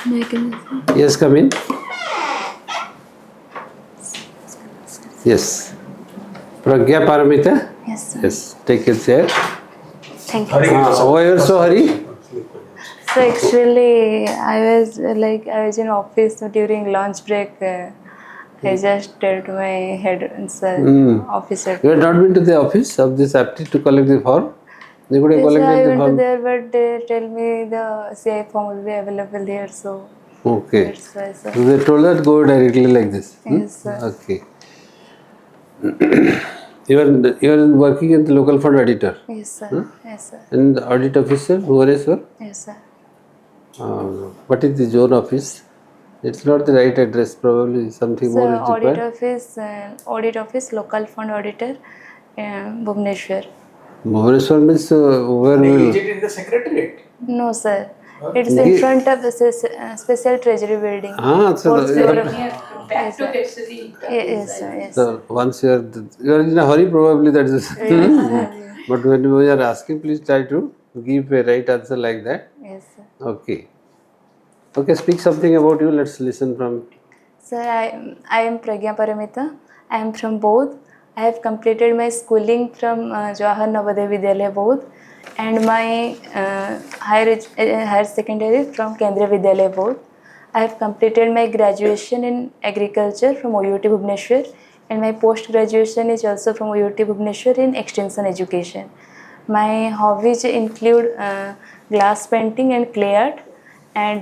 Yes, come in. Yes. Pragya Paramita? Yes, sir. Yes. Take your chair. Thank you. Why you are so hurry? So actually, I was in office during lunch break. I just told my head officer. You have not been to the office of this aptitude to collect the form? They could have Yes, I collected the went to form. there, but they tell me the CI form will be available here. So Okay. that's why, sir. So they told that go directly like this. Yes, sir. Okay. You are working in the local fund auditor Yes, sir. Yes, sir. and the audit officer, Bhubaneswar. Yes, sir. What is the zone office? It's not the right address. Probably something So more is required. audit office, local fund auditor, Bhubaneswar. Bhubaneswar means where will Is it in the secretariat? No, sir. It's in front of the special treasury building. so Fourth floor of- Back to Kersari. Yes, sir. Yes. so once you are in a hurry, probably that is. But when we are asking, please try to give a right answer like that. Yes, sir. Okay. Okay, speak something about you. Let's listen from. Sir, I am Pragya Paramita. I am from Bodh. I have completed my schooling from Jawahar Navodaya Vidyalaya Bodh and my higher secondary from Kendriya Vidyalaya Bodh. I have completed my graduation in agriculture from OUT Bhubaneswar and my post graduation is also from OUT Bhubaneswar in extension education. My hobbies include glass painting and clay art. And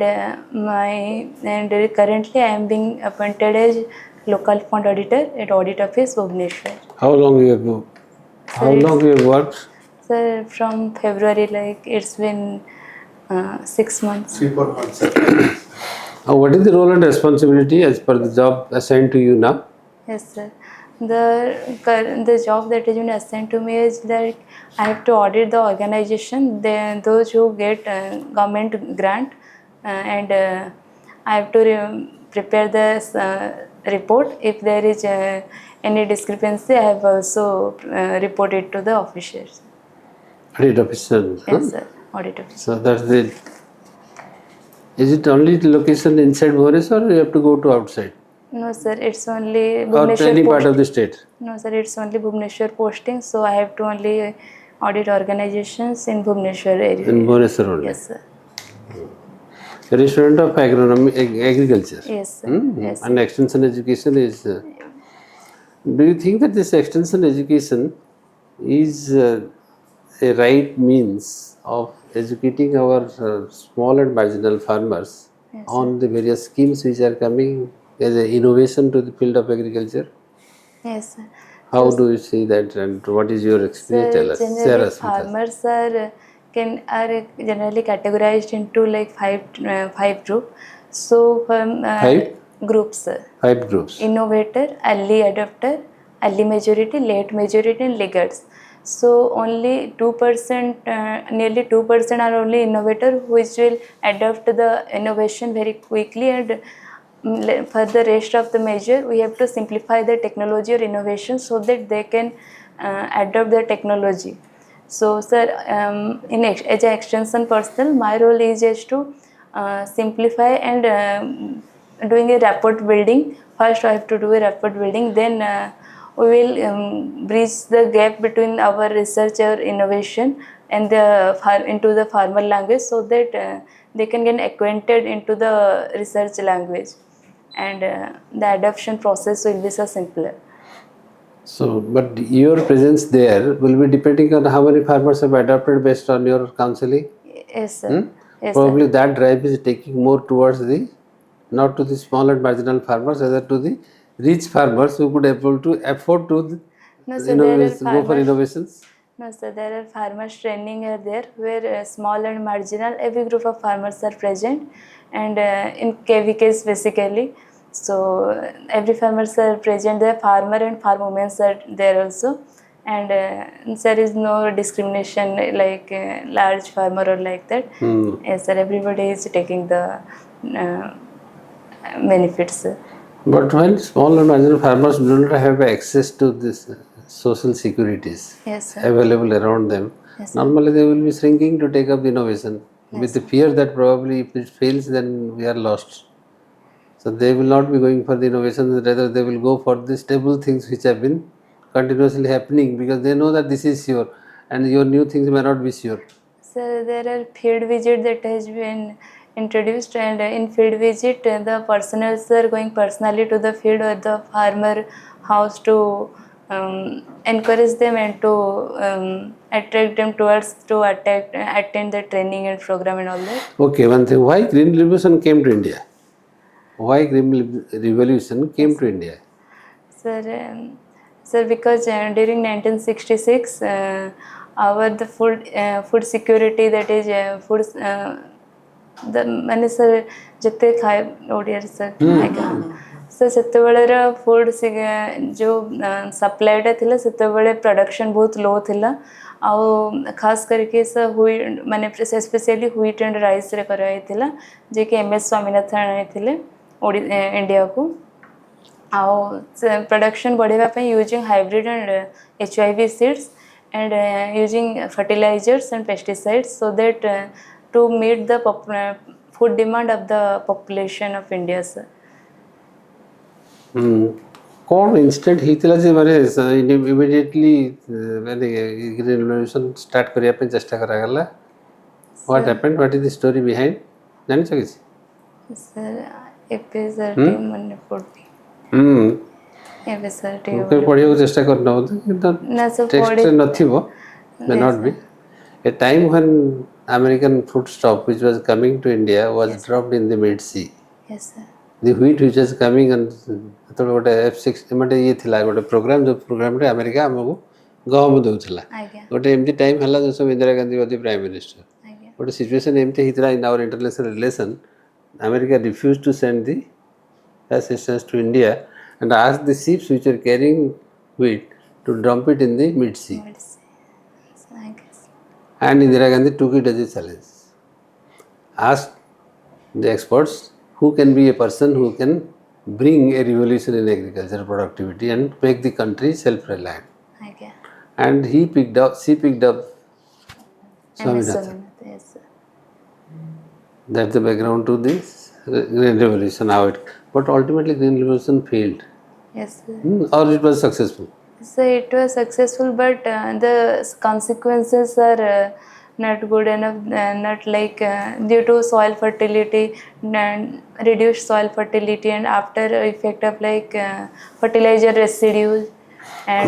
currently I am being appointed as local fund auditor at audit office Bhubaneswar. How long you have worked? Sir, from February, it's been 6 months. 3-4 months. What is the role and responsibility as per the job assigned to you now? Yes, sir. The job that has been assigned to me is that I have to audit the organization, those who get government grant, and I have to prepare the report. If there is any discrepancy, I have also reported to the officers. Audit officer. Yes, sir. Audit officer. So that's the. Is it only the location inside Bhubaneswar or you have to go to outside? No, sir. It's only Or to Bhubaneswar any part post. of the state? No, sir. It's only Bhubaneswar posting. So I have to only audit organizations in Bhubaneswar area. In Bhubaneswar only? Yes, sir. You are a student of agronomy, agriculture. Yes, sir. Yes, sir. And extension education is. Do you think that this extension education is a right means of educating our small and marginal farmers Yes, on the various schemes which are coming as an innovation to the field of agriculture? Yes, sir. How do you see that and what is your experience? Tell us. Share Generally, us with us. farmers are generally categorized into five groups. So from Five? groups, sir. 5 groups. Innovator, early adopter, early majority, late majority, and laggards. So only 2%, nearly 2% are only innovator which will adopt the innovation very quickly, and for the rest of the measure we have to simplify the technology or innovation so that they can adopt the technology. So sir, as an extension personnel, my role is just to simplify and doing a rapport building. First I have to do a rapport building, then we will bridge the gap between our research or innovation and into the farmer language so that they can get acquainted into the research language, and the adoption process will be so simpler. So, but your presence there will be depending on how many farmers have adopted based on your counseling? Yes, sir. Yes, Probably that drive is taking more towards not to the small and marginal farmers, rather to the rich farmers who could able to afford to No, sir, there are go for farmers. innovations. No, sir, there are farmers training are there where small and marginal, every group of farmers are present, and in KVKs basically. So every farmers are present there, farmer and farm women are there also, and there is no discrimination like large farmer or like that. Yes, sir, everybody is taking the benefits. But when small and marginal farmers do not have access to this social securities Yes, sir. available around them, Yes, sir. normally they will be shrinking to take up the innovation. with the fear that probably if it fails, then we are lost. So they will not be going for the innovations, rather they will go for the stable things which have been continuously happening, because they know that this is sure and your new things may not be sure. So there are field visit that has been introduced, and in field visit the personnel are going personally to the field or the farmer house to encourage them and to attract them towards to attend the training and program and all that. Okay, one thing, why Green Revolution came to India? Why Green Revolution came to India? Sir, because during 1966, our the food security, that is food the ମାନେ sir ଯେତେ ଖାଏ ଓଡ଼ିଆରେ sir ଆଜ୍ଞା sir ସେତେବେଳେର food ଯେଉଁ ସପ୍ଲାଇଟା ଥିଲା ସେତେବେଳେ production ବହୁତ ଲୋ ଥିଲା ଆଉ ଖାସ କରିକି ମାନେ ସ୍ପେଶିଆଲି ହ୍ୱିଟ୍ ଆଣ୍ଡ ରାଇସ୍ରେ କରାଯାଇଥିଲା ଯିଏକି MS ସ୍ୱାମୀନାଥନ ଆଣିଥିଲେ ଇଣ୍ଡିଆକୁ ଆଉ ପ୍ରଡକ୍ସନ୍ ବଢ଼ାଇବା ପାଇଁ using hybrid and HIV seeds and using fertilizers and pesticides so that to meet the food demand of the population of India, sir. कौन इंस्टेंट होता जे माने इमिडिएटली माने ग्रीन रेवोल्यूशन स्टार्ट करिया पे चेष्टा करागला what happened what is the story behind जानि छ किसी सर एपे सर टीम मन पड़ती एपे सर टीम के पढ़ियो चेष्टा करना होता किंतु text नथिबो may not be a time when American foodstuff which was coming to India was dropped in the Mid Sea. Yes, sir. The wheat which was coming and तो गोटे F6 मटे ये थिला गोटे प्रोग्राम जो प्रोग्राम रे America हमको गहम दउथला गोटे एमती टाइम हला जो सब इंदिरा गांधी वादी प्राइम मिनिस्टर गोटे सिचुएशन एमती हितरा in our international relation America refuse to send the assistance to India and asked the ships which were carrying wheat to dump it in the mid sea. And Indira Gandhi took it as a challenge. Asked the experts who can be a person who can bring a revolution in agriculture productivity and make the country self-reliant. Okay. And she picked up Swaminathan. Yes, sir. That's the background to this Green Revolution. How it, but ultimately Green Revolution failed. Yes, sir. Or it was successful. So it was successful, but the consequences are not good enough. Not like due to soil fertility, reduced soil fertility, and after effect of like fertilizer residues. And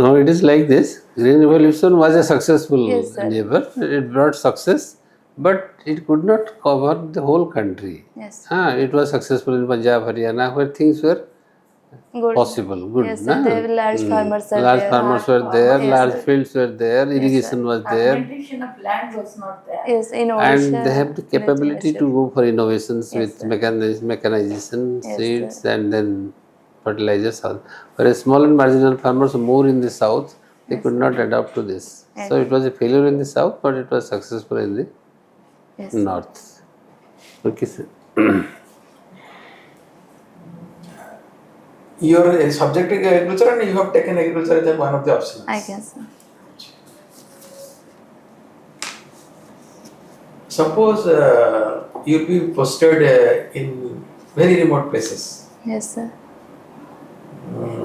no, it is like this. Green Revolution was a successful endeavor. It brought success, but it could not cover the whole country. Yes. It was successful in Punjab, Haryana, where things were good. Possible, good. Yes, sir. There were large farmers are large there. farmers were there, Yes, large sir. fields were there, irrigation was there, Augmentation of land was not there. Yes, in Odisha. and they have the capability to go for innovations with sir. mechanization, Yes, seeds, sir. and then fertilizers. For a small and marginal farmers more in the south, they could not adapt to this. So it was a failure in the south, but it was successful in the north. Okay, sir. Your subject is agriculture and you have taken agriculture as one of the options. I guess. Suppose you'll be posted in very remote places. Yes, sir.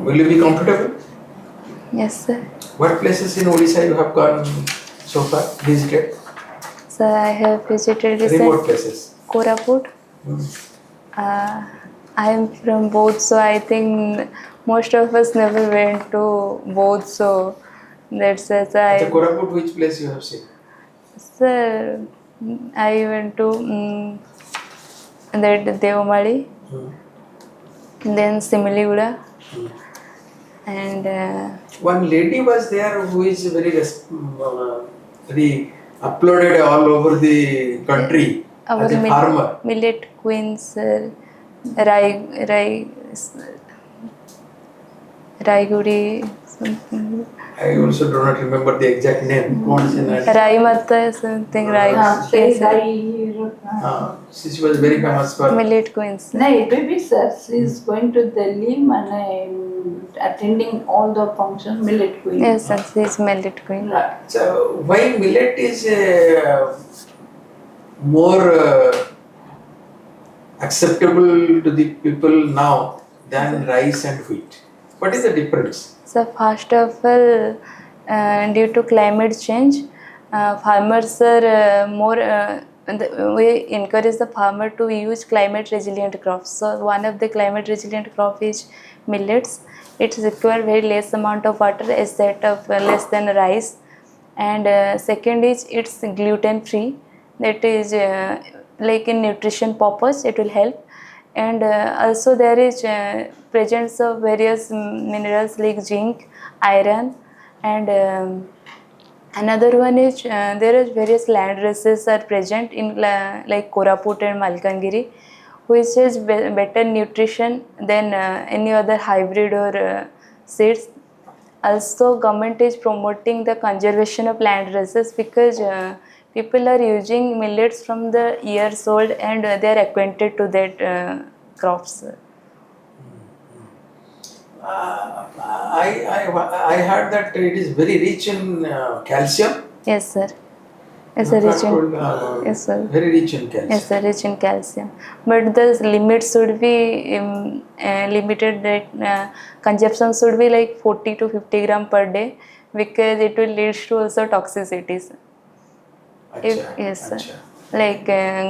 Will you be comfortable? Yes, sir. What places in Odisha you have gone so far, visited? So I have visited Remote places. Koraput. I am from Bodh, so I think most of us never went to Bodh, so that's why At Koraput, which place you have seen? Sir, I went to that Devamali, then Simaliguda, and one lady was there who is very uploaded all over the country as a farmer. Millet Queens, Raiguri, something. I also do not remember the exact name. Rai Mata, something Rai. She was very famous for Millet Queens. No, maybe sir, she is going to Delhi and attending all the functions, Millet Queen. Yes, sir, she is Millet Queen. Right. So why millet is more acceptable to the people now than rice and wheat. What is the difference? So first of all, due to climate change, farmers are we encourage the farmer to use climate resilient crops. So one of the climate resilient crop is millets. It requires very less amount of water as that of less than rice. And second is it's gluten free. That is like in nutrition purpose it will help. And also there is presence of various minerals like zinc, iron, and another one is there is various land races are present in like Koraput and Malkangiri, which has better nutrition than any other hybrid or seeds. Also government is promoting the conservation of land races because people are using millets from the years old and they are acquainted to that crops. I heard that it is very rich in calcium. Yes sir. Yes You sir, have rich in, told, yes sir. very rich in calcium. Yes sir, rich in calcium. But the limit should be limited, that consumption should be like 40 to 50 gram per day because it will lead to also toxicities. If, Acha, yes sir. acha. Like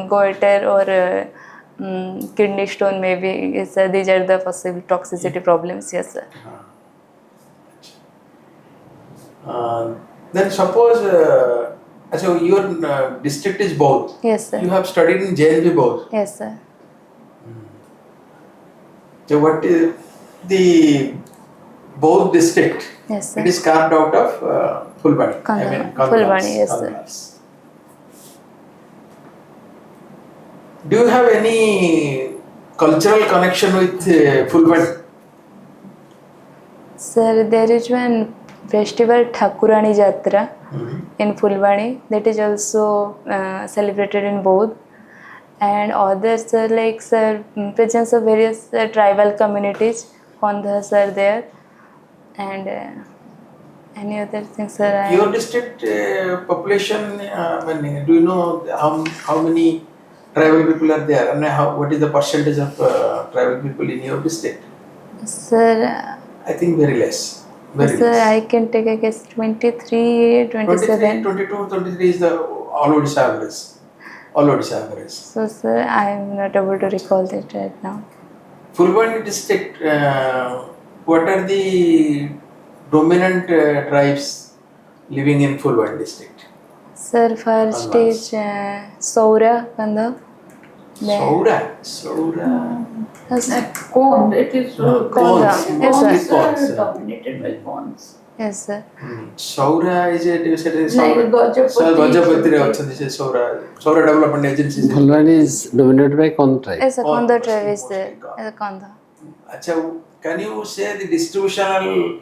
goiter or kidney stone maybe. Yes sir, these are the possible toxicity problems. Yes sir. Then suppose, so your district is Baudd. Yes sir. You have studied in JNV Baudd. Yes sir. So what is the Baudd district? Yes sir. It is carved out of Fulbani. Kandala. Kandalars, Fulbani, yes, sir. Kandalars. Do you have any cultural connection with Fulbani? Sir, there is one festival Thakurani Jatra in Fulbani that is also celebrated in Baudd, and others are like sir presence of various tribal communities, Kondhas are there, and any other things sir. Your district population, do you know how many tribal people are there, and what is the percentage of tribal people in your district? Sir, I think very less. Very sir, less. I can take a guess 23, 27. 22, 23 is the all Odisha average. All Odisha average. So sir, I am not able to recall that right now. Fulbani district, what are the dominant tribes living in Fulbani district? Sir, first is Saura Kanda. Saura. Cone, it is Cons. Yes, sir. Cons are dominated by cons. Yes sir. Saura is it? You said Like Gajapati. Gajapati is Saura. Saura Development Agency. Fulbani is dominated by Kond tribe. Yes sir, Kondha. Kanda tribe is there. Yes, Kanda. Achha, can you say the distributional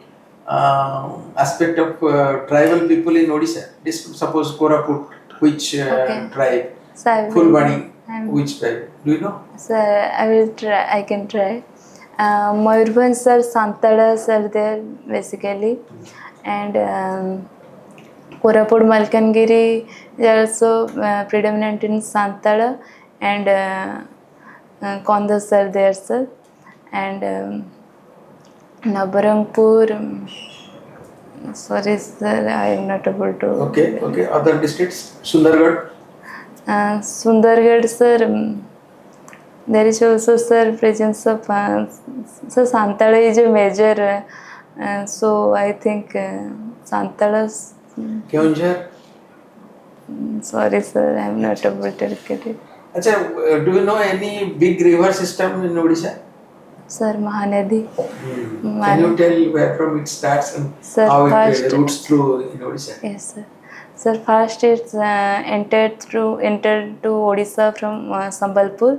aspect of tribal people in Odisha? Suppose Koraput, which Okay. tribe? So I will, Fulbani, I'm- which tribe? Do you know? Sir, I will try. I can try. Mayurbhanj sir, Santadas are there basically, and Koraput, Malkangiri, they are also predominant in Santala, and Kondas are there sir, and Nabarangpur. Sorry sir, I am not able to. Okay, okay. Other districts? Sundargarh? Sundargarh sir, there is also sir presence of so Santala is a major, so I think Santala. Keonjhar? Sorry sir, I am not able to get it. Achha, do you know any big river system in Odisha? Sir, Mahanadi. Can you tell where from it starts and Sir, how it first- routes through in Odisha? Yes sir. Sir, first it's entered to Odisha from Sambalpur,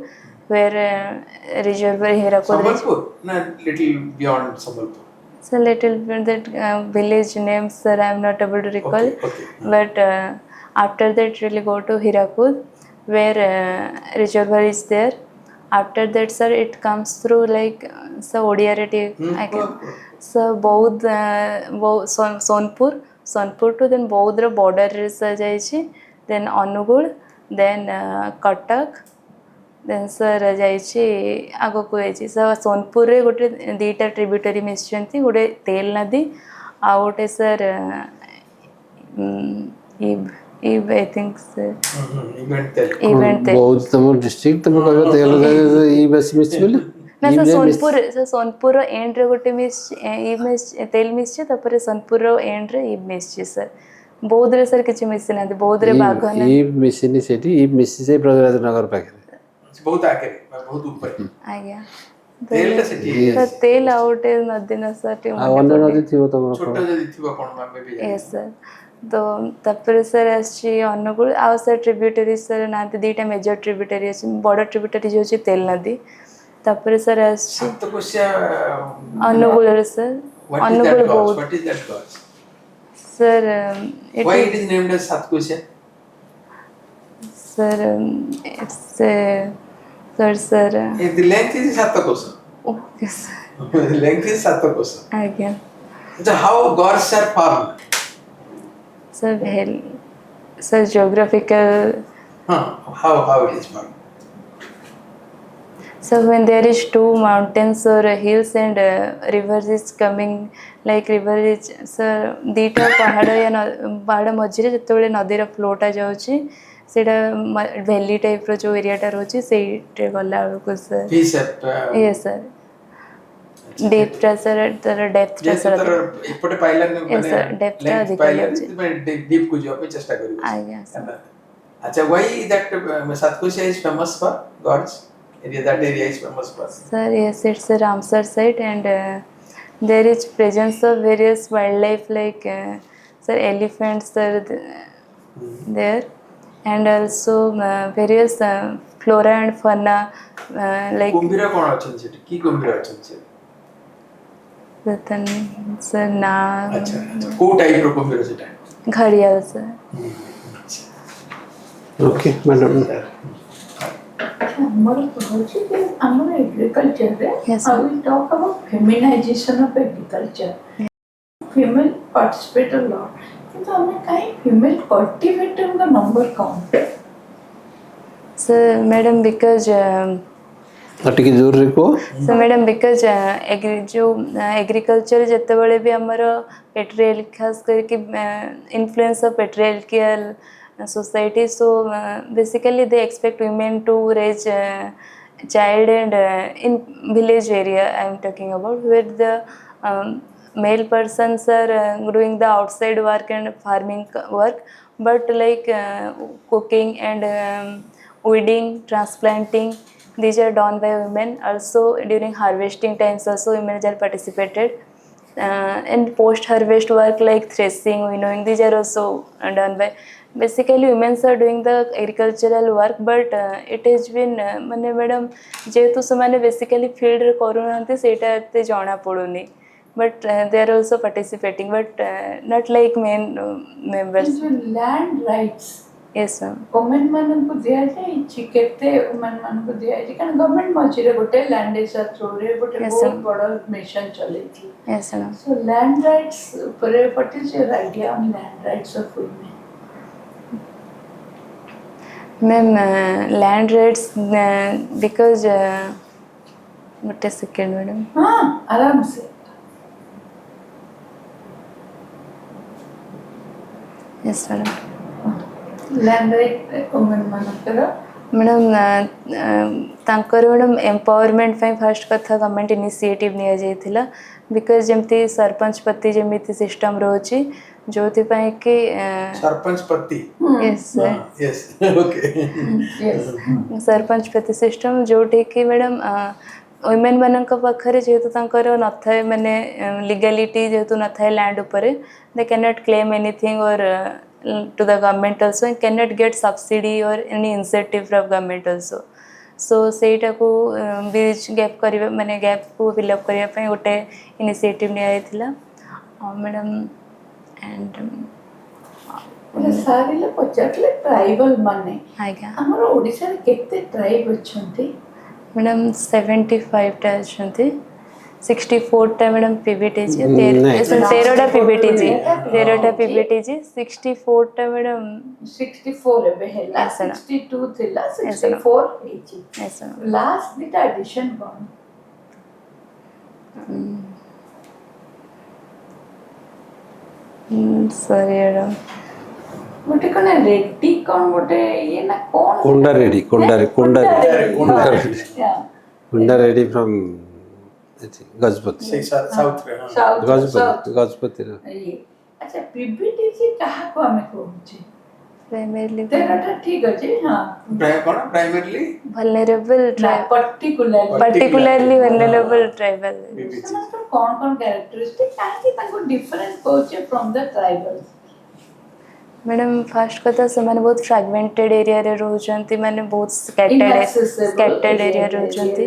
where reservoir Hirakud. Sambalpur? No, little beyond Sambalpur. So little bit that village names sir I am not able to recall. Okay, okay. But after that really go to Hirakud, where reservoir is there. After that sir it comes through like so Odiarity I can. So Baudd Sonpur to then Baudd border is then Anugul, then Cuttack then sir ଯାଇଛି ଆଗକୁ ଯାଇଛି sir ସୋନପୁରରେ ଗୋଟେ ଦୁଇଟା tributary ମିଶିଛନ୍ତି ଗୋଟେ ତେଲ ନଦୀ ଆଉ ଗୋଟେ sir ଇଭ୍ I think sir event तेल ଇଭେଣ୍ଟ ତେଲ ବହୁତ ତମ ଡିଷ୍ଟ୍ରିକ୍ଟ ତମେ କହିବ ତେଲ ଇ ବେଶୀ ମିଶିଛି ବୋଲି ନା ସାର୍ ସୋନପୁରର ଏଣ୍ଡରେ ଗୋଟେ ତେଲ ମିଶିଛି ତାପରେ ସୋନପୁରର ଏଣ୍ଡରେ ଇଭ୍ ମିଶିଛି ସାର୍ ବୌଦ୍ଧରେ ସାର୍ କିଛି ମିଶିନାହାନ୍ତି ବୌଦ୍ଧରେ ବାଘ ନା ଇ ମିଶିନି ସେଠି ଇ ମିଶିছে ପ୍ରଗରାଜ ନଗର ପାଖରେ बहुत आगे बहुत ऊपर ଆଜ୍ଞା तेल टा सेठी ସାର୍ ତେଲ ଆଉ ଗୋଟେ ନଦୀ ନା ସାର୍ ଟିକେ ଆଉ ଅନ୍ୟ ନଦୀ ଥିବ ତମର छोटा जदि थिबा कोन मामे भी जाने ୟେସ୍ ସାର୍ ତ ତାପରେ ସାର୍ ଆସିଛି ଅନୁଗୁଳ ଆଉ ସାର୍ ଟ୍ରିବ୍ୟୁଟାରୀ ସାର୍ ନାହାନ୍ତି ଦୁଇଟା ମେଜର ଟ୍ରିବ୍ୟୁଟାରୀ ଅଛି ବଡ଼ ଟ୍ରିବ୍ୟୁଟାରୀ ଯେଉଁ ଅଛି ତେଲ ନଦୀ ତାପରେ ସାର୍ ଆସିଛି सप्तकोशिया ଅନୁଗୁଳରେ sir what is Angul that ବହୁତ god what is that god sir why ଏଠି it is named as Satkosia sir it's sir the length is Satkosa okay sir the length is Satkosa ଆଜ୍ଞା so how gods are formed sir sir geographical how it is formed so when there is two mountains or hills and rivers is coming like river is sir dita pahada ya pahada majire jetobale nadir flow ta jauchi सेटा valley type रो जो एरियाटा रोची सेटे गला को sir fish yes sir depth टा sir तर depth टा sir एपटे पाइला Yes, माने sir. Depth टा length अधिक पाइला जाउछि। डीप को जो पे चेष्टा करियो आज्ञा सर अच्छा why that Satkosia is famous for gods area that area is famous for sir yes it's a Ramsar site and there is presence of various wildlife like sir elephants are there and also various flora and fauna like कुंभीरा कोन अछन सेठी की कुंभीरा अछन से रतन sir ना अच्छा अच्छा को type रो कुंभीरा सेटा घड़ियाल sir okay madam ଆମର କହୁଛି ଯେ ଆମର ଏଗ୍ରିକଲଚରରେ Yes, sir. ଆଉ we talk about feminisation of agriculture female participate a lot କିନ୍ତୁ ଆମେ କାହିଁ ଫିମେଲ କଲ୍ଟିଭେଟରଙ୍କ ନମ୍ବର କମ୍ sir madam because ଟିକେ ଜୋରରେ କୁହ so madam because जो एग्रीकल्चर ଯେତେବେଳେ ବି ଆମର पेट्रियल खास करके influence of patriarchal society so basically they expect women to raise child and in village area I am talking about where the male persons are doing the outside work and farming work but like cooking and weeding transplanting these are done by women also during harvesting times also women are participated and post harvest work like threshing winnowing these are also done by basically women are doing the agricultural work but it has been mane madam जेहेतु ସେମାନେ basically field रे करूनांती सेटा एते जाना पडुनी but they are also participating but not like main members land rights yes ma'am government ମାନଙ୍କୁ ଦିଆଯାଇଛି କେତେ women ମାନଙ୍କୁ ଦିଆଯାଇଛି କାରଣ ଗଭର୍ଣ୍ଣମେଣ୍ଟ ମଝିରେ ଗୋଟେ ଲ୍ୟାଣ୍ଡ ଏସା ଥ୍ରୋରେ ଗୋଟେ Yes, ବହୁତ sir. ବଡ଼ ମିଶନ ଚଲେଇଛି yes ma'am so land rights ଉପରେ what is your idea on land rights of women ma'am land rights because wait a second madam हाँ आराम से yes madam land right women ମାନଙ୍କର मैडम तांकर madam empowerment first कथा government initiative निया जाइथिला because जमती सरपंच पति जमिति सिस्टम रोची जोथिपाई कि सरपंच पति yes sir yes okay yes sarpanch पति सिस्टम जोठी कि मैडम वुमेन मानक पाखरे जेहेतु तांकर नथाय माने लीगलिटी जेहेतु नथाय लैंड उपरे दे कैन नॉट क्लेम एनीथिंग और to the government also and cannot get subsidy or any incentive from government also so सेटा को ब्रिज गैप करिवे माने गैप को फिल अप करिया पई गोटे इनिशिएटिव निया आइथिला मैडम एंड सारिले पचारले ट्राइबल माने आज्ञा हमर ओडिसा रे केते ट्राइब अछंती मैडम 75 टा अछंती 64 टा मैडम पीबीटीजी नहीं। 13 टा पीबीटीजी 13 टा पीबीटीजी 64 टा मैडम 64 ଏବେ ହେଲା Yes, sir. 62 ଥିଲା Yes, sir. 64 ହେଇଛି ऐसा ଲାଷ୍ଟ ଦିଟା ଆଡିସନ କଣ सॉरी मैडम ଗୋଟେ କଣ ରେଡ୍ଡି କଣ ଗୋଟେ ଇଏ ନା କଣ Konda Reddy, Konda Reddy. Yeah. Konda Reddy from Gajpati. ସେଇ ସାଉଥ୍ ରେ ହଁ South, Gajpati, Gajpati. ଇଏ ଆଚ୍ଛା ପିବିଟିସି କାହାକୁ ଆମେ କହୁଛେ प्राइमरीली ତେରଟା ଠିକ ଅଛି ହଁ କଣ primarily vulnerable tribe particular particularly vulnerable tribal ସେମାନଙ୍କର କଣ କଣ କ୍ୟାରେକ୍ଟରିଷ୍ଟିକ କାହିଁକି ତାଙ୍କୁ ଡିଫରେଣ୍ଟ କହୁଛେ from the tribals madam first कथा से माने बहुत फ्रैगमेंटेड एरिया रे रहउचंती माने बहुत स्कैटर्ड एरिया रहउचंती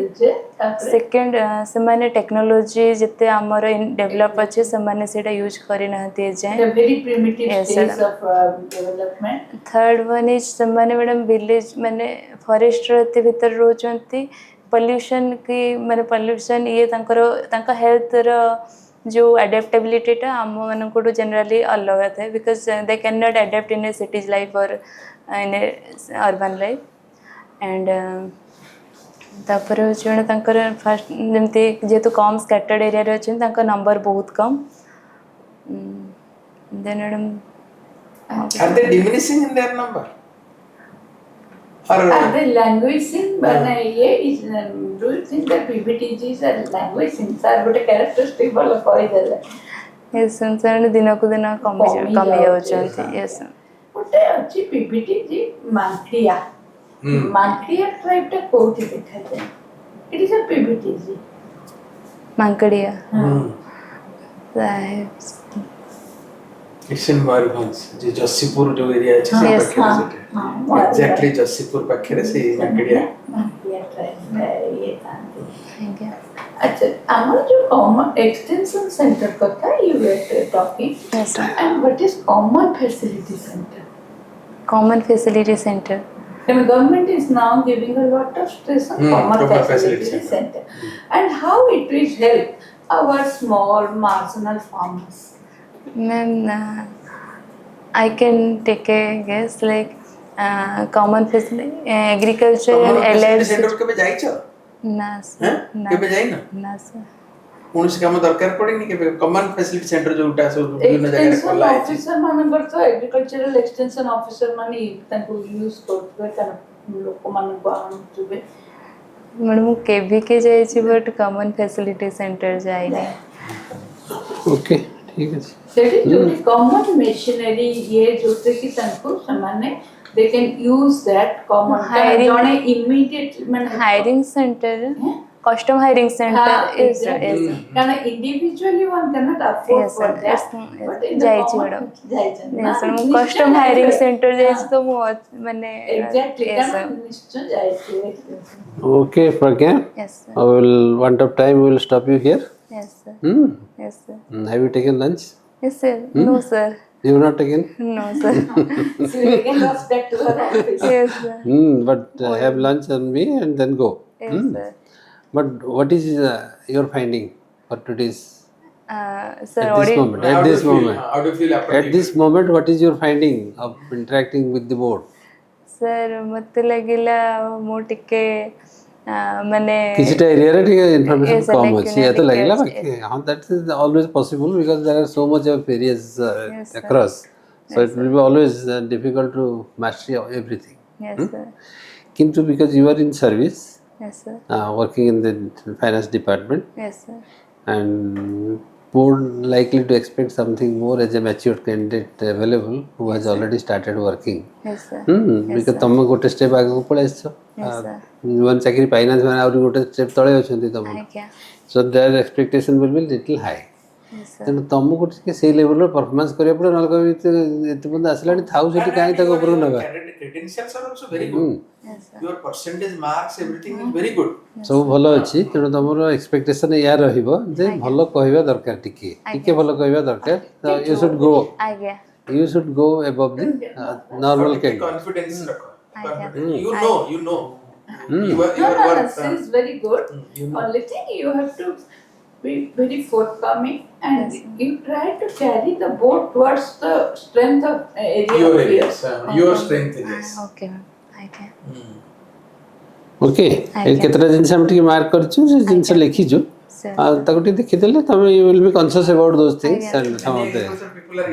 सेकंड से माने टेक्नोलॉजी जते हमर डेवलप अछि से माने सेटा यूज करि नहती जाय very primitive Yes, stage sir. of development third one is से माने मैडम विलेज माने फॉरेस्ट रहते भीतर रहउचंती पोल्यूशन की माने पोल्यूशन ये तांका हेल्थ रो जो अडेप्टेबिलिटी टा हम मन को जनरली अलग है because they can not adapt in a cities life और in a urban life and तापर जने तांकर फर्स्ट जेमती जेतु कम स्कैटर्ड एरिया रे अछि तांका नंबर बहुत कम then madam are they diminishing in their number are they languishing but ये is do you think that PBTGs are languishing sir ଗୋଟେ characteristic ଭଲ କହିଦେଲେ यस सर दिन को दिन कमी जाउचंती यस ଗୋଟେ ଅଛି PBTG ମାଙ୍କିଆ ମାଙ୍କିଆ tribe ଟା କୋଉଠି ଦେଖାଯାଏ it is a PBTG मांकड़िया ହଁ साहेब इट्स इन मयूरभंज जे जसीपुर जो एरिया अछि से Yes, पाखे हाँ, से एग्जैक्टली जसीपुर पाखे से मंगड़िया ମାଙ୍କିଆ tribe ये थांती थैंक यू अच्छा ଆମର जो common extension center କଥା you were talking yes and what is common facility center common facility centre the government is now giving a lot of stress on common facility center and how it will help our small marginal farmers ma'am I can take a guess like common facility agriculture and allied centre के जाइछ ना हैं sir केबे जाइना ना sir कौन काम दरकार पड़ेनी के कॉमन फैसिलिटी सेंटर जोटा सब विभिन्न जगह रे extension खोला है officer मानकर तो agricultural extension officer माने तांको यूज करबे कारण लोक मान को आनुबे मैडम केबी के जाई छी बट कॉमन फैसिलिटी सेंटर जाइनी ओके ठीक है सेठी जो कॉमन मशीनरी ये जोते कि तांको समाने they can use that common Hiring- जने immediate माने हायरिंग सेंटर हैं? कस्टम हायरिंग सेंटर इज कारण individually one cannot afford Yes, for sir. that Yes, but in the जाइछि common madam. जाइछन yes sir custom hiring centre जाई छी तो मो माने exactly यस कारण सर निश्चय जाइछि Okay, Pragya. Yes sir I will want of time we will stop you here. Yes sir Hmm. Yes sir Have you taken lunch? Yes sir no sir You have not taken? No sir so we can rush back to her office yes sir But have lunch on me and then go. Yes sir But what is your finding for today's sir at this moment? At this moment. how do you feel after At this moment, what is your finding of interacting with the board? Sir मते लागिला मो टिके माने किसीटा area रे ठीक information Yes, sir, कम like अछि या तो unique लागला yes, बाकी हां that is always possible because there are so much of areas Yes, sir. across so it will be always difficult to master everything yes sir kintu because you are in service yes sir working in the finance department yes sir and board likely to expect something more as a mature candidate available who has already started working yes sir because तुम गोटे step आगे पळै आछो yes sir जीवन चाकरी finance माने और गोटे step तळे अछंती तुम आज्ञा so their expectation will be little high yes sir तेणु तुमको टिके सेई लेवल रो परफॉर्मेंस करिया पड़े नल कभी एते बंद आसलानी थाउ सेठी काई तक ऊपर नबा credentials are also very good yes sir your percentage marks everything is very good सब भलो अछि तेणु तमरो एक्सपेक्टेशन या रहिबो जे भलो कहबा दरकार टिके टिके भलो कहबा दरकार so you should go आज्ञा you should go above the normal Take candidate confidence rakho Confidence. you know you are no, no, work this is very good you know only thing you have to be very forthcoming, and you try to carry the boat towards the strength of area Your of areas, yours. your strength areas. Okay, ma'am. I can. Okay ଆଜ୍ଞା। କେତେଟା ଜିନିଷ ଆମେ ଟିକେ mark କରିଛୁ ସେ ଜିନିଷ ଲେଖିଛୁ Sir. ଆଉ ତାକୁ ଟିକେ ଦେଖିଦେଲେ ତମେ you will be conscious about those things ଆଜ୍ଞା। And some Many of the agriculture people are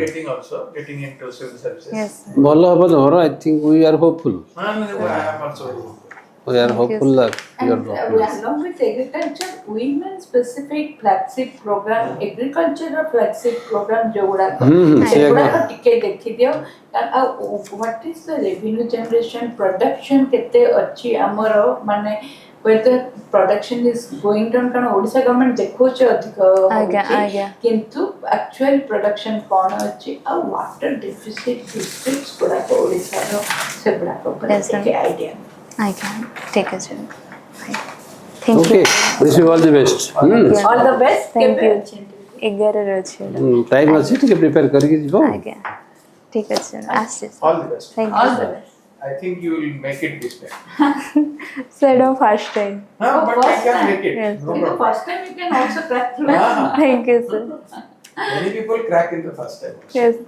getting into civil services. Yes, sir. ଭଲ ହେବ ତମର I think we are hopeful And I am also very hopeful. We are Thank you, hopeful sir. That you are And hopeful along with agriculture, women specific flagship program, agriculture or flagship program जोगुड़ाक ସେଇଆ सेगुड़ाक टिके देखि दियो what is the revenue generation production केते अच्छी हमरो माने whether production is going down कारण Odisha government देखोछ अधिक आज्ञा, होछि आज्ञा। किंतु actual production कोन अछि आ water deficit districts गुड़ाक ओडिशा रो सेगुड़ाक पर Yes, sir. एक idea I can. Take a sir. Thank okay you. Wish you all the best all the best Thank केबे you. अछि interview? 11 ରେ ଅଛି ଏଇଟା। टाइम ଅଛି ଟିକେ ପ୍ରିପେୟାର କରିକି ଯିବ ଆଜ୍ଞା ଠିକ୍ ଅଛି ଆସିଛି All the best. Thank All you the best. I think you will make it this time. ସେଇଟା first time No, Oh, but I first can time. make it. Yes. No In the problem. first time you can also crack through. Ah, thank you sir many people crack in the first time. Yes